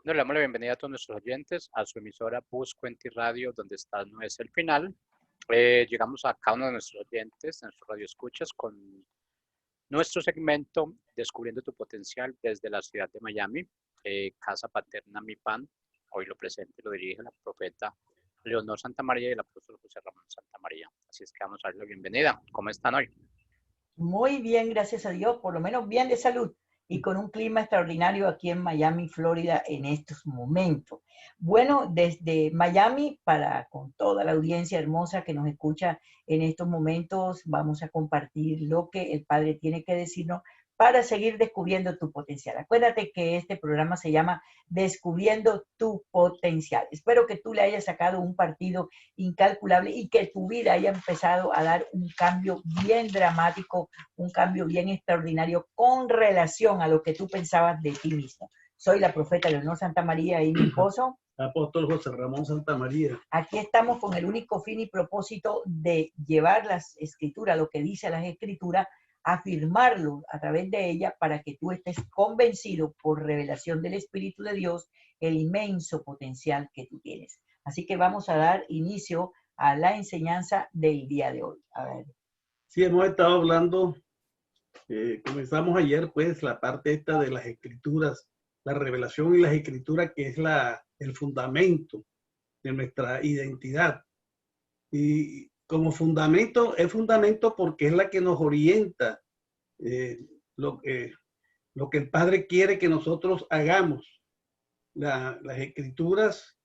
Nos le damos la bienvenida a todos nuestros oyentes a su emisora Buscuenti Radio, donde está no es el final. Llegamos a cada uno de nuestros oyentes, nuestros radioescuchas, con nuestro segmento Descubriendo tu Potencial desde la ciudad de Miami, Casa Paterna Mi Pan. Hoy lo presenta y lo dirige la profeta Leonor Santamaría y el apóstol José Ramón Santamaría. Así es que vamos a darle la bienvenida. ¿Cómo están hoy? Muy bien, gracias a Dios, por lo menos bien de salud y con un clima extraordinario aquí en Miami, Florida, en estos momentos. Bueno, desde Miami, con toda la audiencia hermosa que nos escucha en estos momentos, vamos a compartir lo que el Padre tiene que decirnos para seguir descubriendo tu potencial. Acuérdate que este programa se llama Descubriendo tu Potencial. Espero que tú le hayas sacado un partido incalculable y que tu vida haya empezado a dar un cambio bien dramático, un cambio bien extraordinario con relación a lo que tú pensabas de ti mismo. Soy la profeta Leonor Santamaría y mi esposo, apóstol José Ramón Santamaría. Aquí estamos con el único fin y propósito de llevar las escrituras, lo que dice las escrituras, afirmarlo a través de ella para que tú estés convencido por revelación del Espíritu de Dios el inmenso potencial que tú tienes. Así que vamos a dar inicio a la enseñanza del día de hoy. A ver. Sí, hemos estado hablando, comenzamos ayer, pues, la parte esta de las escrituras, la revelación y las escrituras, que es el fundamento de nuestra identidad. Y como fundamento, es fundamento porque es la que nos orienta lo que el Padre quiere que nosotros hagamos. Las escrituras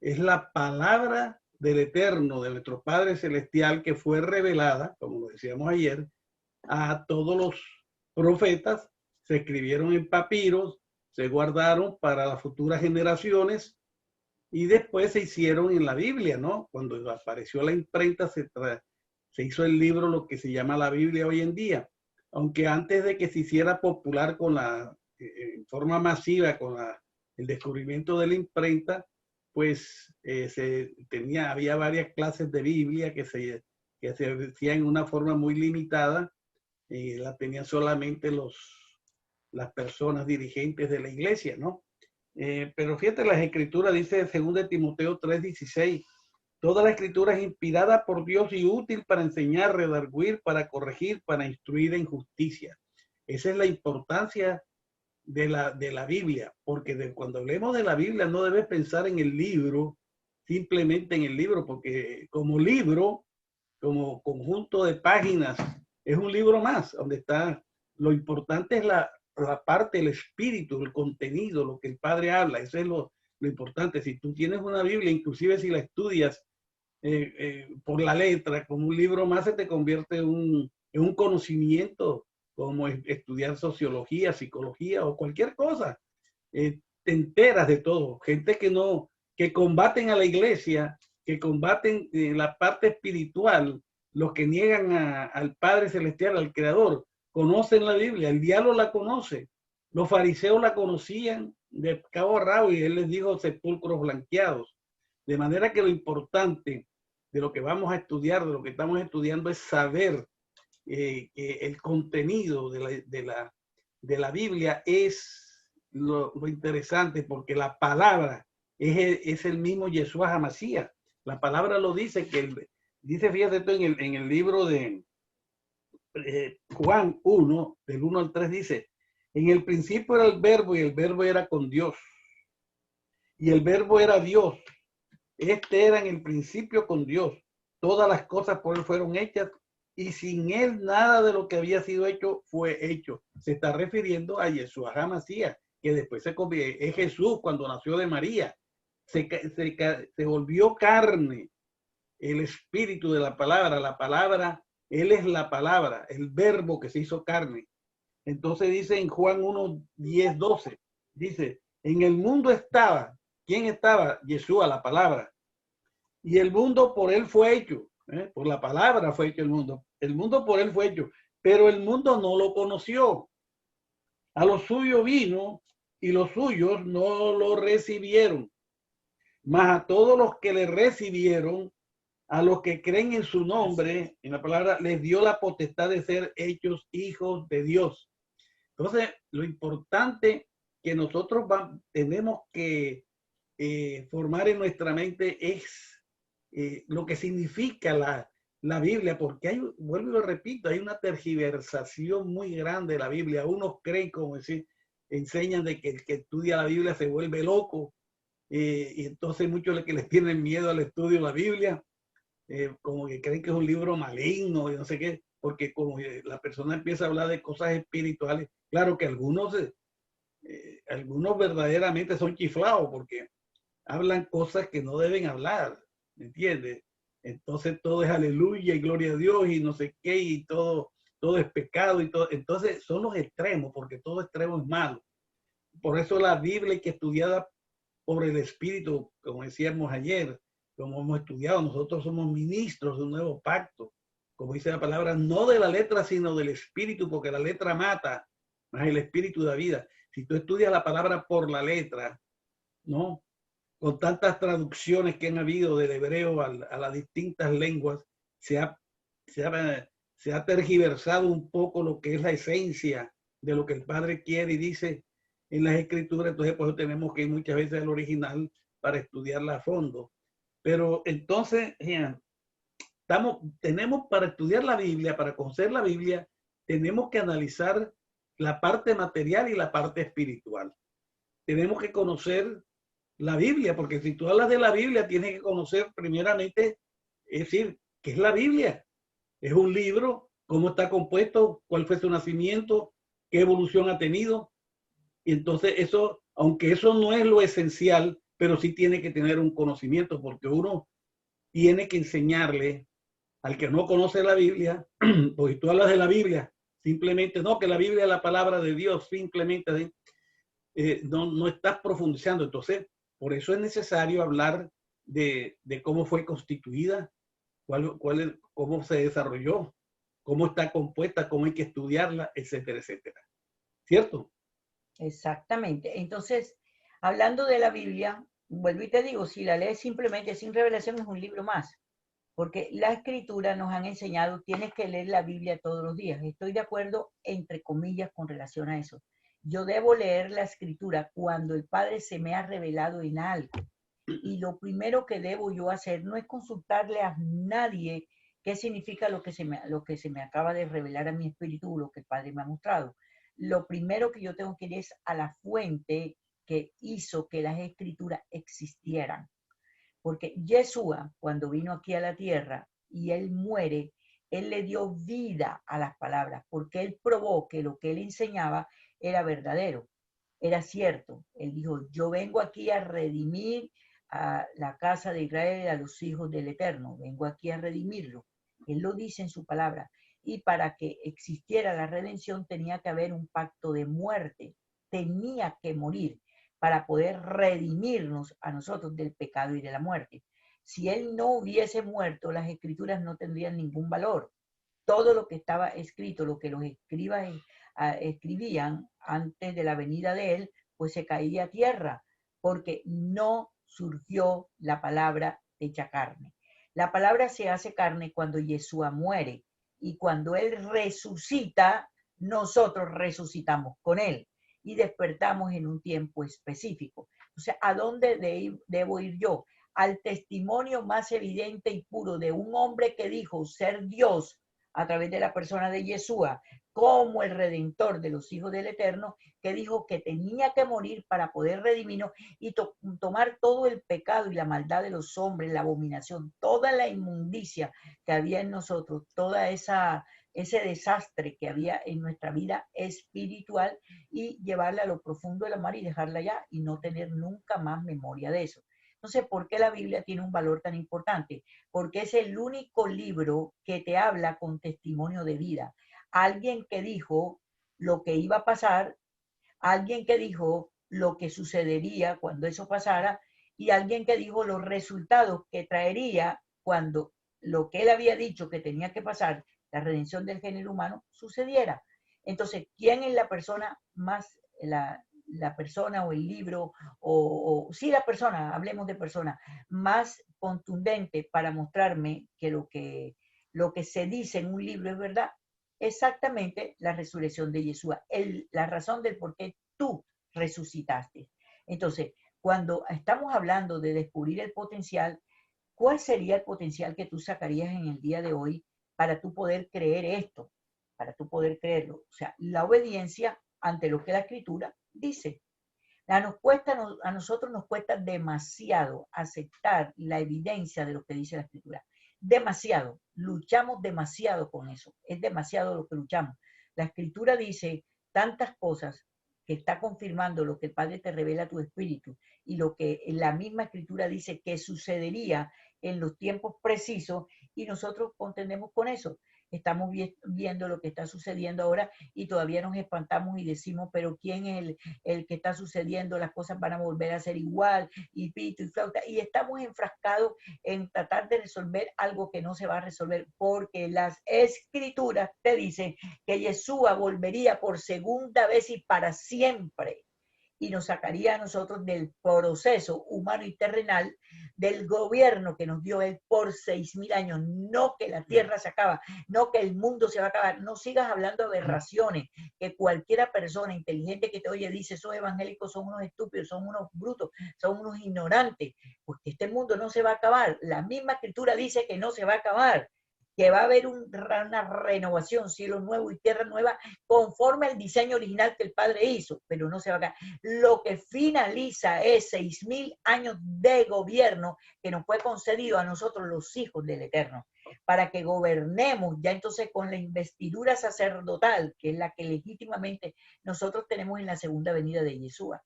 es la palabra del Eterno, de nuestro Padre Celestial, que fue revelada, como lo decíamos ayer, a todos los profetas. Se escribieron en papiros, se guardaron para las futuras generaciones y después se hicieron en la Biblia, ¿no? Cuando apareció la imprenta se hizo el libro, lo que se llama la Biblia hoy en día. Aunque antes de que se hiciera popular en forma masiva con el descubrimiento de la imprenta, pues había varias clases de Biblia que se hacían en una forma muy limitada y la tenían solamente las personas dirigentes de la iglesia, ¿no? Pero fíjate, las escrituras, dice 2 Timoteo 3:16, toda la escritura es inspirada por Dios y útil para enseñar, redarguir, para corregir, para instruir en justicia. Esa es la importancia de la Biblia, porque cuando hablemos de la Biblia no debes pensar en el libro, simplemente en el libro, porque como libro, como conjunto de páginas, es un libro más, donde está, lo importante es la parte, el espíritu, el contenido, lo que el Padre habla, eso es lo importante. Si tú tienes una Biblia, inclusive si la estudias por la letra, como un libro más, se te convierte en un conocimiento, como estudiar sociología, psicología o cualquier cosa. Te enteras de todo. Gente que combaten a la iglesia, que combaten la parte espiritual, los que niegan al Padre Celestial, al Creador, conocen la Biblia, el diablo la conoce. Los fariseos la conocían de cabo a rabo y él les dijo sepulcros blanqueados. De manera que lo importante de lo que vamos a estudiar, de lo que estamos estudiando, es saber que el contenido de la Biblia es lo interesante, porque la palabra es el mismo Yeshua HaMashiach. La palabra lo dice, dice, fíjate tú, en el libro de Juan 1, del 1 al 3, dice, en el principio era el verbo y el verbo era con Dios. Y el verbo era Dios. Este era en el principio con Dios. Todas las cosas por él fueron hechas y sin él nada de lo que había sido hecho fue hecho. Se está refiriendo a Yeshua HaMashiach, que después es Jesús cuando nació de María. Se volvió carne, el espíritu de la palabra, él es la palabra, el verbo que se hizo carne. Entonces dice en Juan 1, 10, 12, dice, en el mundo estaba, ¿quién estaba? Yeshua, la palabra. Y el mundo por él fue hecho, por la palabra fue hecho el mundo. El mundo por él fue hecho, pero el mundo no lo conoció. A lo suyo vino y los suyos no lo recibieron. Mas a todos los que le recibieron, a los que creen en su nombre, en la palabra, les dio la potestad de ser hechos hijos de Dios. Entonces, lo importante que nosotros tenemos que formar en nuestra mente es lo que significa la Biblia, porque hay, vuelvo y lo repito, hay una tergiversación muy grande de la Biblia. Unos creen, como decir, enseñan de que el que estudia la Biblia se vuelve loco, y entonces muchos que les tienen miedo al estudio de la Biblia, como que creen que es un libro maligno y no sé qué, porque como la persona empieza a hablar de cosas espirituales, claro que algunos verdaderamente son chiflados porque hablan cosas que no deben hablar, ¿me entiendes? Entonces todo es aleluya y gloria a Dios y no sé qué, y todo es pecado y todo. Entonces son los extremos, porque todo extremo es malo. Por eso la Biblia hay que estudiada por el Espíritu, como decíamos ayer, como hemos estudiado. Nosotros somos ministros de un nuevo pacto, como dice la palabra, no de la letra, sino del Espíritu, porque la letra mata, más el Espíritu da vida. Si tú estudias la palabra por la letra, ¿no? Con tantas traducciones que han habido del hebreo a las distintas lenguas, se ha, se, ha, se ha tergiversado un poco lo que es la esencia de lo que el Padre quiere y dice en las Escrituras. Entonces, por eso tenemos que ir muchas veces al original para estudiarla a fondo. Pero entonces, tenemos para estudiar la Biblia, para conocer la Biblia, tenemos que analizar la parte material y la parte espiritual. Tenemos que conocer la Biblia, porque si tú hablas de la Biblia, tienes que conocer primeramente, es decir, ¿qué es la Biblia? Es un libro, cómo está compuesto, cuál fue su nacimiento, qué evolución ha tenido. Y entonces eso, aunque eso no es lo esencial, pero sí tiene que tener un conocimiento, porque uno tiene que enseñarle al que no conoce la Biblia, porque si tú hablas de la Biblia, simplemente, no, que la Biblia es la palabra de Dios, simplemente no estás profundizando. Entonces, por eso es necesario hablar de cómo fue constituida, cómo se desarrolló, cómo está compuesta, cómo hay que estudiarla, etcétera, etcétera. ¿Cierto? Exactamente. Entonces, hablando de la Biblia, vuelvo y te digo, si la lees simplemente sin revelación es un libro más, porque la escritura nos han enseñado, tienes que leer la Biblia todos los días. Estoy de acuerdo, entre comillas, con relación a eso. Yo debo leer la escritura cuando el Padre se me ha revelado en algo. Y lo primero que debo yo hacer no es consultarle a nadie qué significa lo que se me acaba de revelar a mi espíritu, lo que el Padre me ha mostrado. Lo primero que yo tengo que ir es a la fuente que hizo que las escrituras existieran. Porque Yeshua, cuando vino aquí a la tierra y él muere, él le dio vida a las palabras, porque él probó que lo que él enseñaba era verdadero, era cierto. Él dijo, yo vengo aquí a redimir a la casa de Israel, a los hijos del Eterno, vengo aquí a redimirlo. Él lo dice en su palabra. Y para que existiera la redención tenía que haber un pacto de muerte, tenía que morir para poder redimirnos a nosotros del pecado y de la muerte. Si él no hubiese muerto, las escrituras no tendrían ningún valor. Todo lo que estaba escrito, lo que los escribas escribían antes de la venida de él, pues se caía a tierra, porque no surgió la palabra hecha carne. La palabra se hace carne cuando Yeshua muere, y cuando él resucita, nosotros resucitamos con él y despertamos en un tiempo específico. O sea, ¿a dónde debo ir yo? Al testimonio más evidente y puro de un hombre que dijo ser Dios a través de la persona de Yeshua, como el redentor de los hijos del Eterno, que dijo que tenía que morir para poder redimirnos y tomar todo el pecado y la maldad de los hombres, la abominación, toda la inmundicia que había en nosotros, toda ese desastre que había en nuestra vida espiritual, y llevarla a lo profundo de la mar y dejarla allá y no tener nunca más memoria de eso. Entonces, ¿por qué la Biblia tiene un valor tan importante? Porque es el único libro que te habla con testimonio de vida. Alguien que dijo lo que iba a pasar, alguien que dijo lo que sucedería cuando eso pasara, y alguien que dijo los resultados que traería cuando lo que él había dicho que tenía que pasar, la redención del género humano, sucediera. Entonces, ¿quién es la persona más, la persona o el libro, sí, la persona, hablemos de persona, más contundente para mostrarme que lo que se dice en un libro es verdad? Exactamente la resurrección de Yeshua, la razón del por qué tú resucitaste. Entonces, cuando estamos hablando de descubrir el potencial, ¿cuál sería el potencial que tú sacarías en el día de hoy para tú poder creer esto? Para tú poder creerlo. O sea, la obediencia ante lo que la Escritura dice. A nosotros nos cuesta demasiado aceptar la evidencia de lo que dice la Escritura. Demasiado. Luchamos demasiado con eso. Es demasiado lo que luchamos. La Escritura dice tantas cosas que está confirmando lo que el Padre te revela a tu espíritu y lo que la misma Escritura dice que sucedería en los tiempos precisos, y nosotros contendemos con eso. Estamos viendo lo que está sucediendo ahora y todavía nos espantamos y decimos, pero ¿quién es el que está sucediendo? Las cosas van a volver a ser igual, y pito y flauta, y estamos enfrascados en tratar de resolver algo que no se va a resolver, porque las Escrituras te dicen que Yeshua volvería por segunda vez y para siempre, y nos sacaría a nosotros del proceso humano y terrenal del gobierno que nos dio Él por 6.000 años. No que la tierra se acaba, no que el mundo se va a acabar. No sigas hablando de aberraciones, que cualquiera persona inteligente que te oye dice, esos evangélicos son unos estúpidos, son unos brutos, son unos ignorantes, porque este mundo no se va a acabar. La misma Escritura dice que no se va a acabar, que va a haber una renovación, cielo nuevo y tierra nueva, conforme al diseño original que el Padre hizo, pero no se va a acabar. Lo que finaliza es 6.000 años de gobierno que nos fue concedido a nosotros los hijos del Eterno, para que gobernemos ya entonces con la investidura sacerdotal, que es la que legítimamente nosotros tenemos en la segunda venida de Yeshua.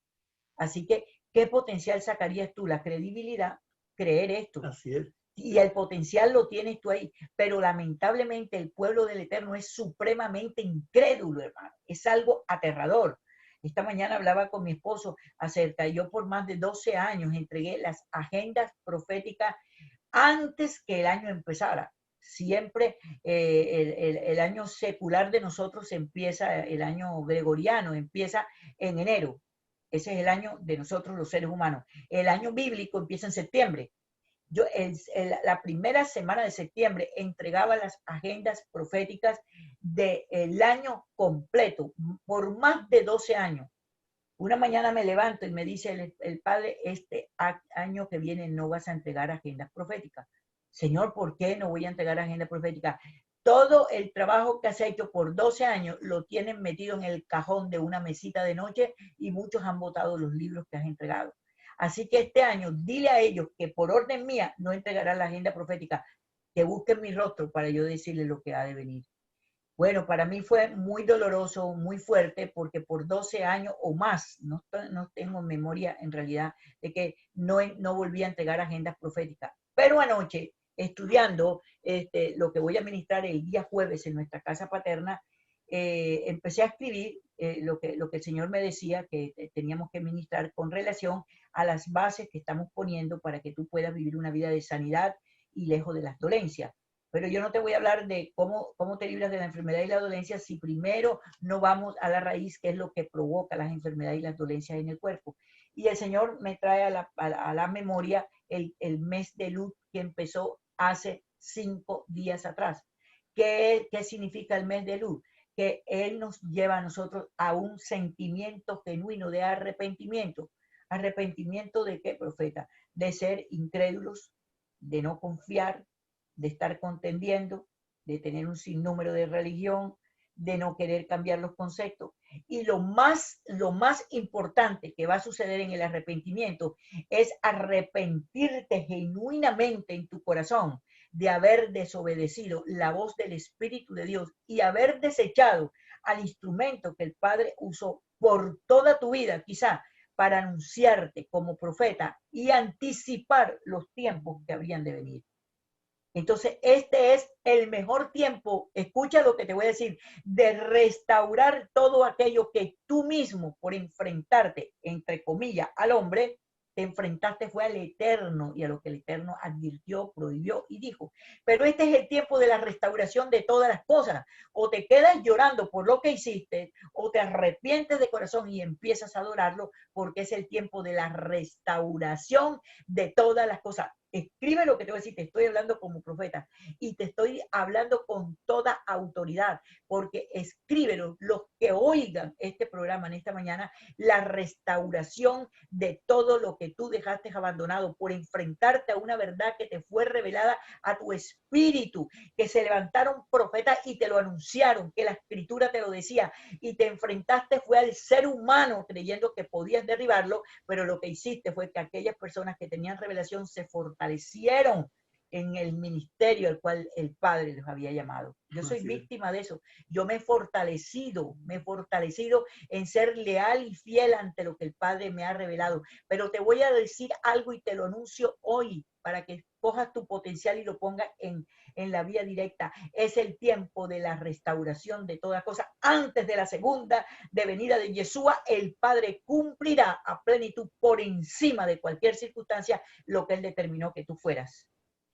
Así que, ¿qué potencial sacarías tú? La credibilidad, creer esto. Así es. Y el potencial lo tienes tú ahí, pero lamentablemente el pueblo del Eterno es supremamente incrédulo, hermano. Es algo aterrador. Esta mañana hablaba con mi esposo acerca, yo por más de 12 años entregué las agendas proféticas antes que el año empezara. Siempre el año secular de nosotros empieza, el año gregoriano empieza en enero. Ese es el año de nosotros los seres humanos. El año bíblico empieza en septiembre. Yo la primera semana de septiembre entregaba las agendas proféticas del año completo, por más de 12 años. Una mañana me levanto y me dice el Padre, este año que viene no vas a entregar agendas proféticas. Señor, ¿por qué no voy a entregar agendas proféticas? Todo el trabajo que has hecho por 12 años lo tienen metido en el cajón de una mesita de noche y muchos han botado los libros que has entregado. Así que este año dile a ellos que por orden mía no entregarán la agenda profética, que busquen mi rostro para yo decirles lo que ha de venir. Bueno, para mí fue muy doloroso, muy fuerte, porque por 12 años o más, no tengo memoria en realidad de que no volví a entregar agendas proféticas. Pero anoche, estudiando lo que voy a ministrar el día jueves en nuestra casa paterna, empecé a escribir lo que el Señor me decía que teníamos que ministrar con relación a las bases que estamos poniendo para que tú puedas vivir una vida de sanidad y lejos de las dolencias. Pero yo no te voy a hablar de cómo te libras de la enfermedad y la dolencia si primero no vamos a la raíz, que es lo que provoca las enfermedades y las dolencias en el cuerpo. Y el Señor me trae a la memoria el mes de Lut que empezó hace 5 días atrás. ¿Qué significa el mes de Lut? Que Él nos lleva a nosotros a un sentimiento genuino de arrepentimiento. ¿Arrepentimiento de qué, profeta? De ser incrédulos, de no confiar, de estar contendiendo, de tener un sinnúmero de religión, de no querer cambiar los conceptos. Y lo más importante que va a suceder en el arrepentimiento es arrepentirte genuinamente en tu corazón de haber desobedecido la voz del Espíritu de Dios y haber desechado al instrumento que el Padre usó por toda tu vida, quizá, para anunciarte como profeta y anticipar los tiempos que habrían de venir. Entonces, este es el mejor tiempo, escucha lo que te voy a decir, de restaurar todo aquello que tú mismo, por enfrentarte, entre comillas, al hombre, te enfrentaste fue al Eterno y a lo que el Eterno advirtió, prohibió y dijo. Pero este es el tiempo de la restauración de todas las cosas. O te quedas llorando por lo que hiciste, o te arrepientes de corazón y empiezas a adorarlo, porque es el tiempo de la restauración de todas las cosas. Escribe lo que te voy a decir, te estoy hablando como profeta y te estoy hablando con toda autoridad, porque escríbelo, los que oigan este programa en esta mañana, la restauración de todo lo que tú dejaste abandonado por enfrentarte a una verdad que te fue revelada a tu espíritu, que se levantaron profetas y te lo anunciaron, que la escritura te lo decía, y te enfrentaste fue al ser humano creyendo que podías derribarlo, pero lo que hiciste fue que aquellas personas que tenían revelación se fortalecieron en el ministerio al cual el Padre los había llamado. Yo soy víctima de eso. Yo me he fortalecido en ser leal y fiel ante lo que el Padre me ha revelado. Pero te voy a decir algo y te lo anuncio hoy para que cojas tu potencial y lo pongas en la vía directa. Es el tiempo de la restauración de toda cosa. Antes de la segunda de venida de Yeshua, el Padre cumplirá a plenitud por encima de cualquier circunstancia lo que Él determinó que tú fueras.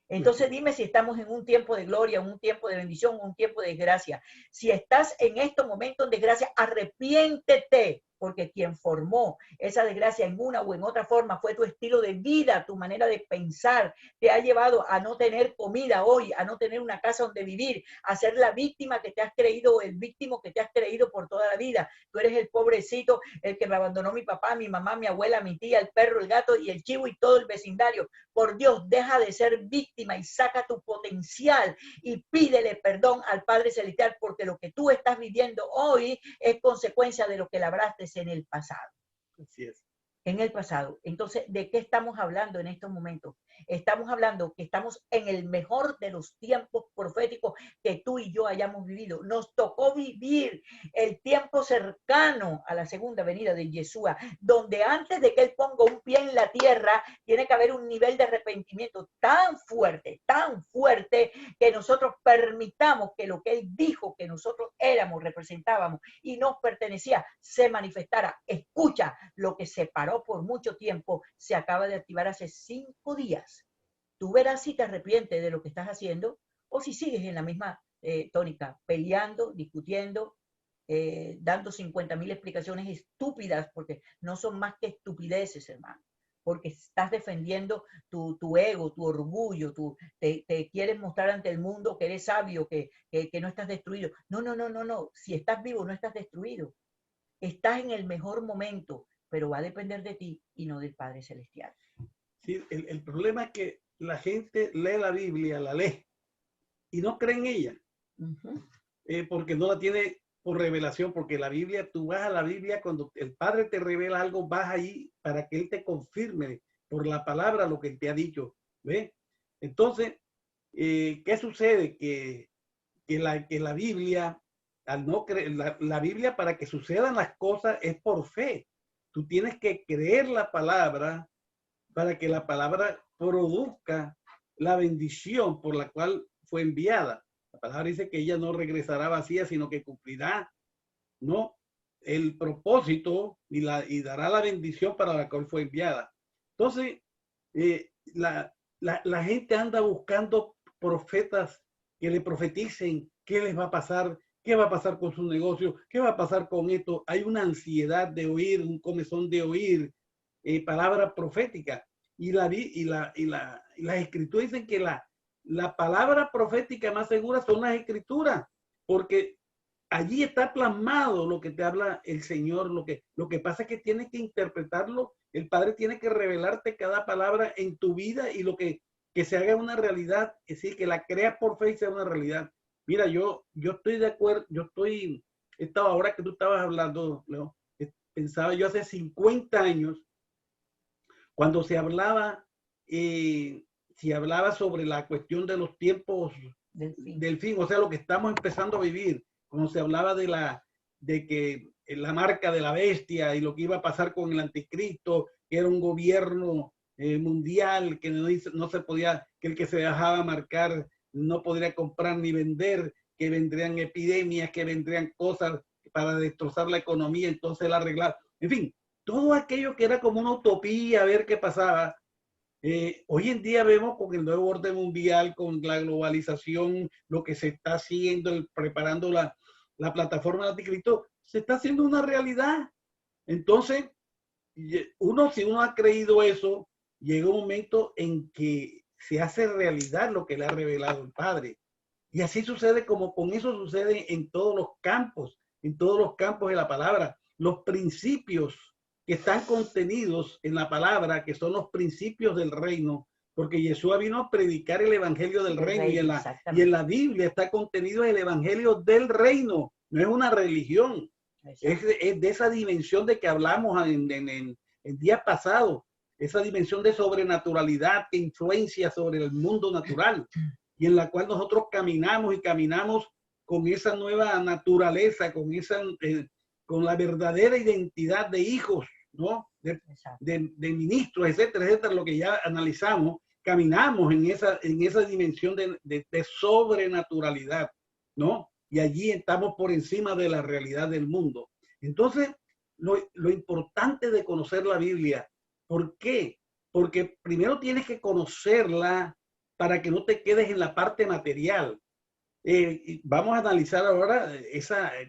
Entonces dime si estamos en un tiempo de gloria, un tiempo de bendición, un tiempo de desgracia. Si estás en estos momentos de desgracia, arrepiéntete, porque quien formó esa desgracia en una o en otra forma fue tu estilo de vida, tu manera de pensar, te ha llevado a no tener comida hoy, a no tener una casa donde vivir, a ser la víctima que te has creído o el víctimo que te has creído por toda la vida. Tú eres el pobrecito, el que me abandonó mi papá, mi mamá, mi abuela, mi tía, el perro, el gato y el chivo y todo el vecindario. Por Dios, deja de ser víctima y saca tu potencial y pídele perdón al Padre Celestial, porque lo que tú estás viviendo hoy es consecuencia de lo que labraste en el pasado. Así es. En el pasado. Entonces, ¿de qué estamos hablando en estos momentos? Estamos hablando que estamos en el mejor de los tiempos proféticos que tú y yo hayamos vivido. Nos tocó vivir el tiempo cercano a la segunda venida de Yeshua, donde antes de que Él ponga un pie en la tierra, tiene que haber un nivel de arrepentimiento tan fuerte, que nosotros permitamos que lo que Él dijo que nosotros éramos, representábamos y nos pertenecía, se manifestara. Escucha, lo que se paró por mucho tiempo se acaba de activar hace 5 días. Tú verás si te arrepientes de lo que estás haciendo o si sigues en la misma tónica, peleando, discutiendo, dando 50,000 explicaciones estúpidas, porque no son más que estupideces, hermano. Porque estás defendiendo tu ego, tu orgullo, te quieres mostrar ante el mundo que eres sabio, que no estás destruido. No. Si estás vivo, no estás destruido. Estás en el mejor momento, pero va a depender de ti y no del Padre Celestial. Sí, el problema es que la gente lee la Biblia, la lee, y no cree en ella, porque no la tiene por revelación, porque la Biblia, tú vas a la Biblia, cuando el Padre te revela algo, vas ahí para que Él te confirme por la palabra lo que Él te ha dicho, ¿ves? Entonces, ¿qué sucede? Que la Biblia, al no creer, la Biblia para que sucedan las cosas es por fe. Tú tienes que creer la palabra para que la palabra produzca la bendición por la cual fue enviada. La palabra dice que ella no regresará vacía, sino que cumplirá, ¿no?, el propósito y dará la bendición para la cual fue enviada. Entonces, la gente anda buscando profetas que le profeticen qué les va a pasar, qué va a pasar con su negocio, qué va a pasar con esto. Hay una ansiedad de oír, un comezón de oír palabra profética. Y las escrituras dicen que la palabra profética más segura son las escrituras, porque allí está plasmado lo que te habla el Señor. Lo que pasa es que tienes que interpretarlo. El Padre tiene que revelarte cada palabra en tu vida y lo que se haga una realidad, es decir, que la creas por fe y sea una realidad. Mira, yo estoy de acuerdo, ahora que tú estabas hablando, Leo, pensaba yo hace 50 años, cuando se hablaba sobre la cuestión de los tiempos del fin, o sea, lo que estamos empezando a vivir, cuando se hablaba de que la marca de la bestia y lo que iba a pasar con el anticristo, que era un gobierno mundial, que no se podía, que el que se dejaba marcar no podría comprar ni vender, que vendrían epidemias, que vendrían cosas para destrozar la economía, entonces la arreglar. En fin, todo aquello que era como una utopía, a ver qué pasaba. Hoy en día vemos con el nuevo orden mundial, con la globalización, lo que se está haciendo, preparando la plataforma de anticristo, se está haciendo una realidad. Entonces, si uno ha creído eso, llega un momento en que se hace realidad lo que le ha revelado el Padre. Y así sucede, como con eso sucede en todos los campos de la palabra. Los principios que están contenidos en la palabra, que son los principios del reino, porque Yeshua vino a predicar el evangelio del reino, y en la Biblia está contenido el evangelio del reino, no es una religión. Es de esa dimensión de que hablamos en días pasados, esa dimensión de sobrenaturalidad que influencia sobre el mundo natural, y en la cual nosotros caminamos y caminamos con esa nueva naturaleza, con la verdadera identidad de hijos, ¿no? De ministros, etcétera, etcétera, lo que ya analizamos. Caminamos en esa dimensión de sobrenaturalidad, ¿no? Y allí estamos por encima de la realidad del mundo. Entonces, lo importante de conocer la Biblia, ¿por qué? Porque primero tienes que conocerla para que no te quedes en la parte material. Vamos a analizar ahora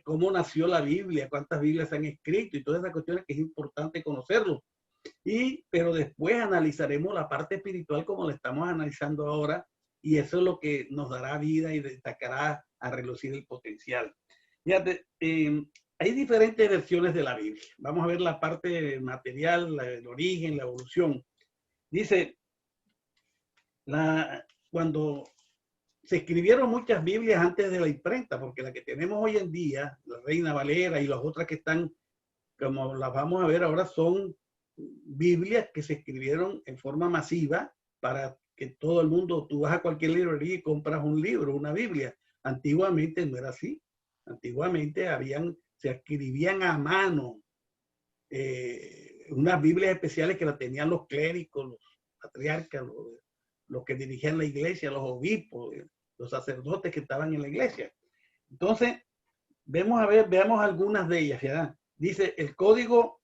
cómo nació la Biblia, cuántas Biblias se han escrito y todas esas cuestiones que es importante conocerlo. Pero después analizaremos la parte espiritual como la estamos analizando ahora, y eso es lo que nos dará vida y destacará a relucir el potencial. Fíjate, hay diferentes versiones de la Biblia. Vamos a ver la parte material, el origen, la evolución. Dice, cuando se escribieron muchas Biblias antes de la imprenta, porque la que tenemos hoy en día, la Reina Valera y las otras que están, como las vamos a ver ahora, son Biblias que se escribieron en forma masiva para que todo el mundo, tú vas a cualquier librería y compras un libro, una Biblia. Antiguamente no era así. Antiguamente se escribían a mano unas Biblias especiales que las tenían los clérigos, los patriarcas, los que dirigían la iglesia, los obispos, los sacerdotes que estaban en la iglesia. Entonces, veamos algunas de ellas, ¿verdad? Dice el Código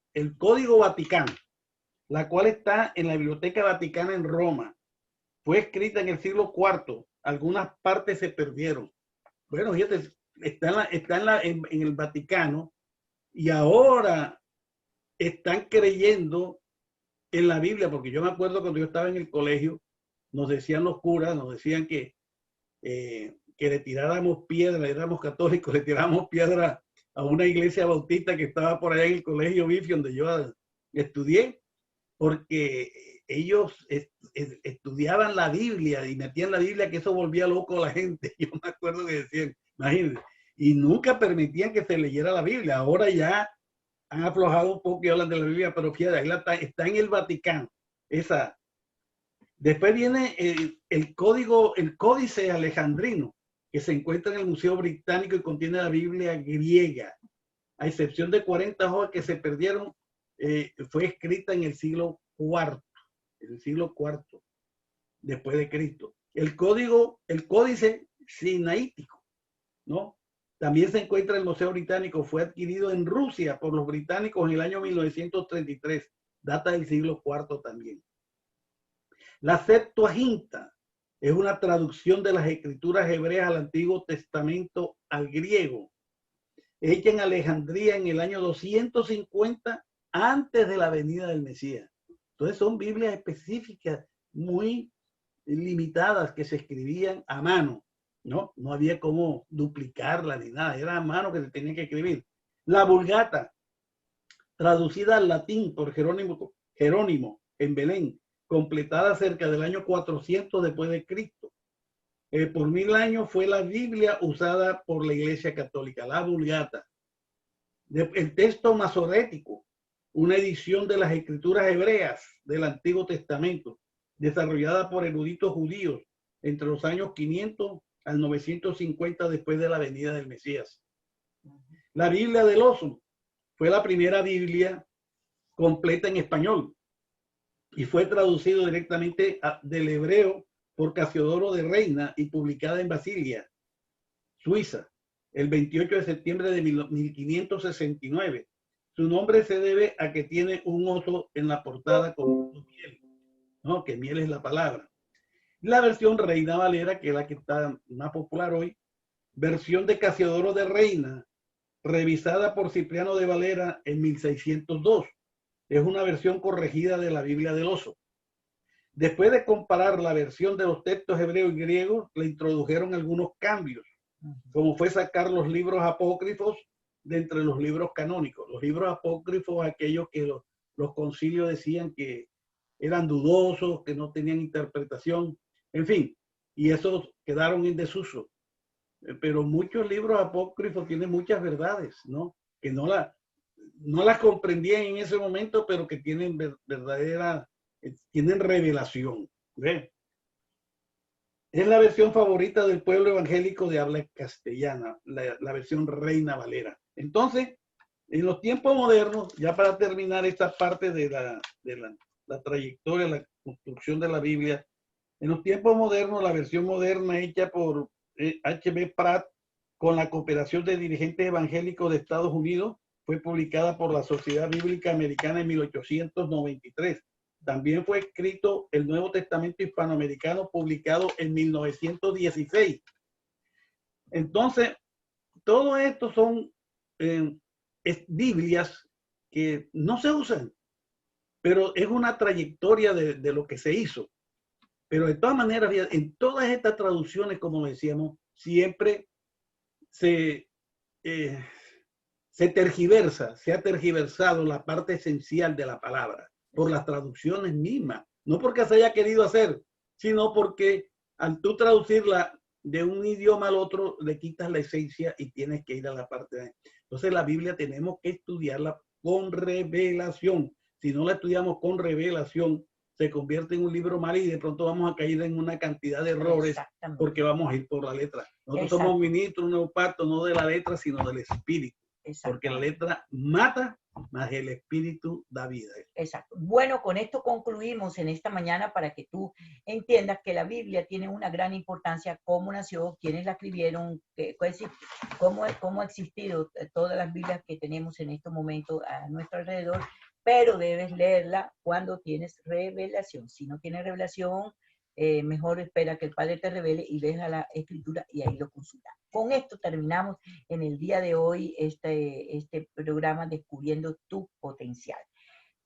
Vaticano, la cual está en la Biblioteca Vaticana en Roma. Fue escrita en el siglo IV. Algunas partes se perdieron. Bueno, fíjate, está en el Vaticano, y ahora están creyendo en la Biblia, porque yo me acuerdo cuando yo estaba en el colegio, nos decían los curas, nos decían que le tiráramos piedra, éramos católicos, le tiráramos piedra a una iglesia bautista que estaba por allá en el colegio Bifi, donde yo estudié, porque ellos estudiaban la Biblia y metían la Biblia, que eso volvía loco a la gente. Yo me acuerdo que decían, imagínense, y nunca permitían que se leyera la Biblia. Ahora ya han aflojado un poco y hablan de la Biblia, pero fíjate, ahí está en el Vaticano. Después viene el Códice Alejandrino, que se encuentra en el Museo Británico y contiene la Biblia griega. A excepción de 40 hojas que se perdieron, fue escrita en el siglo IV, después de Cristo. El Códice Sinaítico, ¿no? También se encuentra en el Museo Británico, fue adquirido en Rusia por los británicos en el año 1933, data del siglo IV también. La Septuaginta es una traducción de las escrituras hebreas al Antiguo Testamento al griego, hecha en Alejandría en el año 250 antes de la venida del Mesías. Entonces son Biblias específicas, muy limitadas, que se escribían a mano, ¿no? No había cómo duplicarla ni nada, era a mano que se tenía que escribir. La Vulgata, traducida al latín por Jerónimo en Belén, completada cerca del año 400 después de Cristo. Por 1000 años fue la Biblia usada por la Iglesia Católica, la Vulgata. El texto masorético, una edición de las escrituras hebreas del Antiguo Testamento, desarrollada por eruditos judíos entre los años 500 al 950 después de la venida del Mesías. La Biblia del Oso fue la primera Biblia completa en español y fue traducido directamente del hebreo por Casiodoro de Reina y publicada en Basilia, Suiza, el 28 de septiembre de 1569. Su nombre se debe a que tiene un oso en la portada con miel, ¿no? Que miel es la palabra. La versión Reina Valera, que es la que está más popular hoy, versión de Casiodoro de Reina, revisada por Cipriano de Valera en 1602. Es una versión corregida de la Biblia del Oso. Después de comparar la versión de los textos hebreos y griegos, le introdujeron algunos cambios, como fue sacar los libros apócrifos de entre los libros canónicos. Los libros apócrifos, aquellos que los concilios decían que eran dudosos, que no tenían interpretación, en fin, y esos quedaron en desuso. Pero muchos libros apócrifos tienen muchas verdades, ¿no? Que no las comprendían en ese momento, pero que tienen tienen revelación. ¿Ve? Es la versión favorita del pueblo evangélico de habla castellana, la versión Reina Valera. Entonces, en los tiempos modernos, ya para terminar esta parte de la trayectoria, la construcción de la Biblia, en los tiempos modernos, la versión moderna hecha por H.B. Pratt con la cooperación de dirigentes evangélicos de Estados Unidos fue publicada por la Sociedad Bíblica Americana en 1893. También fue escrito el Nuevo Testamento Hispanoamericano, publicado en 1916. Entonces, todo esto son Biblias que no se usan, pero es una trayectoria de lo que se hizo. Pero de todas maneras, en todas estas traducciones, como decíamos, siempre se tergiversa, se ha tergiversado la parte esencial de la palabra por las traducciones mismas. No porque se haya querido hacer, sino porque al tú traducirla de un idioma al otro, le quitas la esencia y tienes que ir a la parte de... Entonces la Biblia tenemos que estudiarla con revelación. Si no la estudiamos con revelación, se convierte en un libro mal y de pronto vamos a caer en una cantidad de errores porque vamos a ir por la letra. Nosotros somos ministros, un nuevo pacto, no de la letra, sino del espíritu. Porque la letra mata, más el espíritu da vida. Exacto. Bueno, con esto concluimos en esta mañana para que tú entiendas que la Biblia tiene una gran importancia, cómo nació, quiénes la escribieron, cómo ha existido todas las Biblias que tenemos en este momento a nuestro alrededor, pero debes leerla cuando tienes revelación. Si no tienes revelación, mejor espera que el Padre te revele y ves a la Escritura y ahí lo consultas. Con esto terminamos en el día de hoy este programa Descubriendo tu Potencial.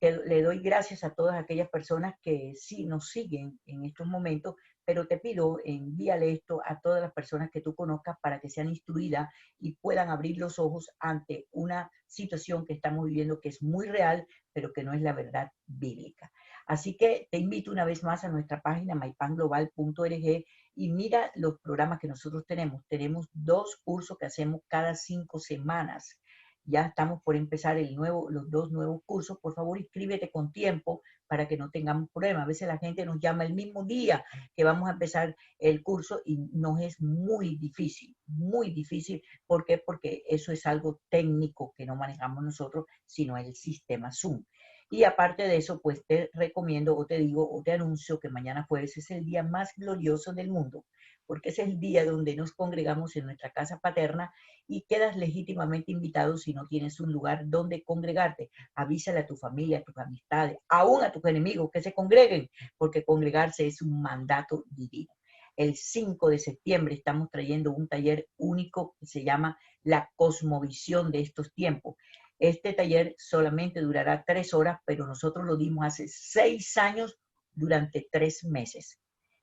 Le doy gracias a todas aquellas personas que sí nos siguen en estos momentos, pero te pido, envíale esto a todas las personas que tú conozcas para que sean instruidas y puedan abrir los ojos ante una situación que estamos viviendo que es muy real, pero que no es la verdad bíblica. Así que te invito una vez más a nuestra página mypanglobal.org y mira los programas que nosotros tenemos. Tenemos 2 cursos que hacemos cada 5 semanas. Ya estamos por empezar los 2 nuevos cursos. Por favor, inscríbete con tiempo para que no tengamos problemas. A veces la gente nos llama el mismo día que vamos a empezar el curso y nos es muy difícil, muy difícil. ¿Por qué? Porque eso es algo técnico que no manejamos nosotros, sino el sistema Zoom. Y aparte de eso, pues te recomiendo o te digo o te anuncio que mañana jueves es el día más glorioso del mundo, porque es el día donde nos congregamos en nuestra casa paterna y quedas legítimamente invitado si no tienes un lugar donde congregarte. Avísale a tu familia, a tus amistades, aún a tus enemigos que se congreguen, porque congregarse es un mandato divino. El 5 de septiembre estamos trayendo un taller único que se llama La Cosmovisión de estos tiempos. Este taller solamente durará 3 horas, pero nosotros lo dimos hace 6 años durante 3 meses.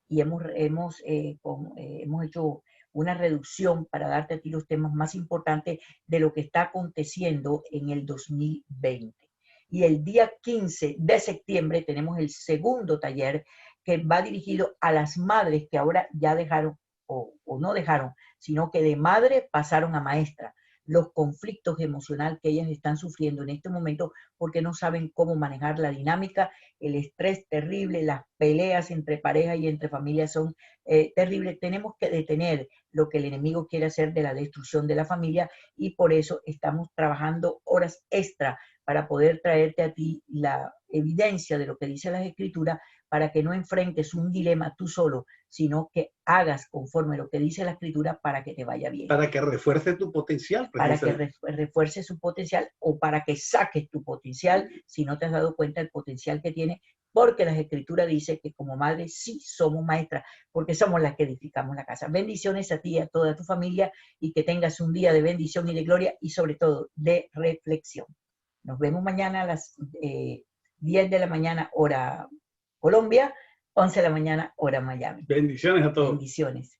Y hemos hecho una reducción para darte a ti los temas más importantes de lo que está aconteciendo en el 2020. Y el día 15 de septiembre tenemos el segundo taller que va dirigido a las madres que ahora ya dejaron o no dejaron, sino que de madre pasaron a maestra. Los conflictos emocionales que ellas están sufriendo en este momento porque no saben cómo manejar la dinámica, el estrés terrible, las peleas entre pareja y entre familias son terribles. Tenemos que detener lo que el enemigo quiere hacer de la destrucción de la familia y por eso estamos trabajando horas extra para poder traerte a ti la evidencia de lo que dice las Escrituras para que no enfrentes un dilema tú solo, sino que hagas conforme lo que dice la Escritura para que te vaya bien. Para que refuerce tu potencial. Para que refuerce su potencial o para que saques tu potencial si no te has dado cuenta del potencial que tiene, porque las Escrituras dicen que como madre sí somos maestras, porque somos las que edificamos la casa. Bendiciones a ti y a toda tu familia y que tengas un día de bendición y de gloria y sobre todo de reflexión. Nos vemos mañana a las 10 de la mañana, hora Colombia, 11 de la mañana, hora Miami. Bendiciones a todos. Bendiciones.